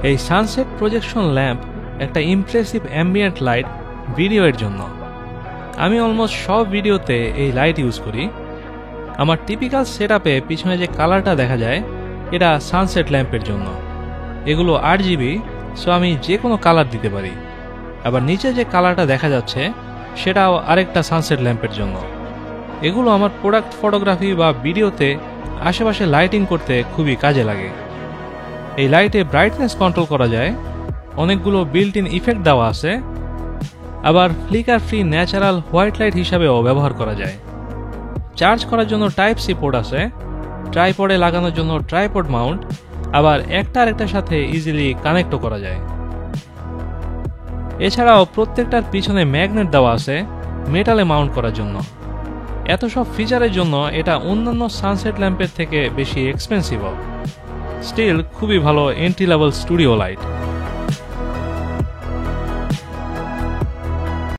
এই sunset projection lamp একটা impressive ambient light video এর জন্য। আমি অলমোস্ট সব ভিডিওতে এই লাইট ইউজ করি। আমার টিপিক্যাল সেটআপে পিছনে যে কালারটা দেখা যায় এটা সানসেট ল্যাম্পের জন্য। এগুলো RGB, সো আমি যে কোনো কালার দিতে পারি। আবার নিচে যে কালারটা দেখা যাচ্ছে সেটাও আরেকটা সানসেট ল্যাম্পের জন্য। এগুলো আমার প্রোডাক্ট ফটোগ্রাফি বা ভিডিওতে আশেপাশে লাইটিং করতে খুবই কাজে লাগে। এই লাইটে ব্রাইটনেস কন্ট্রোল করা যায়, অনেকগুলো বিল্ট ইন ইফেক্ট দেওয়া আছে, আবার flicker free natural white light হিসাবেও ব্যবহার করা যায়। চার্জ করার জন্য টাইপ সি পোর্ট আছে, ট্রাইপডে লাগানোর জন্য ট্রাইপড মাউন্ট, আবার একটা আরেকটার সাথে ইজিলি কানেক্টও করা যায়। এছাড়াও প্রত্যেকটার পিছনে ম্যাগনেট দেওয়া আছে মেটালে মাউন্ট করার জন্য। এত সব ফিচারের জন্য এটা অন্যান্য সানসেট ল্যাম্পের থেকে বেশি এক্সপেন্সিভ। স্টিল খুবই ভালো এন্ট্রি লেভেল স্টুডিও লাইট।